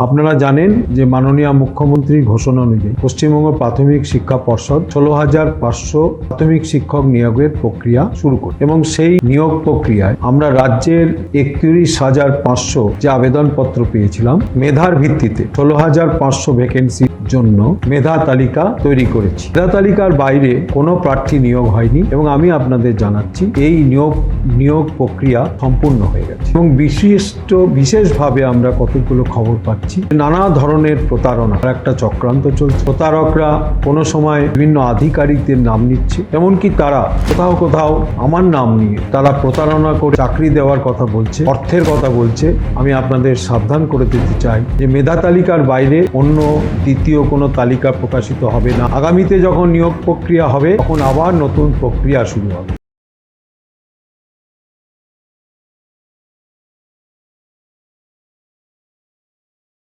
আপনারা জানেন যে মাননীয় মুখ্যমন্ত্রীর ঘোষণা অনুযায়ী পশ্চিমবঙ্গ প্রাথমিক শিক্ষা পর্ষদ 16,500 প্রাথমিক শিক্ষক নিয়োগের প্রক্রিয়া শুরু করে এবং সেই নিয়োগ প্রক্রিয়ায় আমরা রাজ্যের 31,500 যে আবেদনপত্র পেয়েছিলাম মেধার ভিত্তিতে 16,500 ভ্যাকেন্সির জন্য মেধা তালিকা তৈরি করেছি। মেধা তালিকার বাইরে কোনো প্রার্থী নিয়োগ হয়নি এবং আমি আপনাদের জানাচ্ছি এই নিয়োগ প্রক্রিয়া সম্পূর্ণ হয়ে গেছে এবং বিশেষভাবে আমরা কতগুলো খবর পাচ্ছি নানা ধরনের প্রতারণা একটা চক্রান্ত চলছে। প্রতারকরা কোনো সময় বিভিন্ন আধিকারিকদের নাম নিচ্ছে, এমনকি তারা কোথাও আমার নাম নিয়ে তারা প্রতারণা করে চাকরি দেওয়ার কথা বলছে, অর্থের কথা বলছে। আমি আপনাদের সাবধান করে দিতে চাই যে মেধা তালিকার বাইরে অন্য দ্বিতীয় কোনো তালিকা প্রকাশিত হবে না। আগামীতে যখন নিয়োগ প্রক্রিয়া হবে তখন আবার নতুন প্রক্রিয়া শুরু হবে।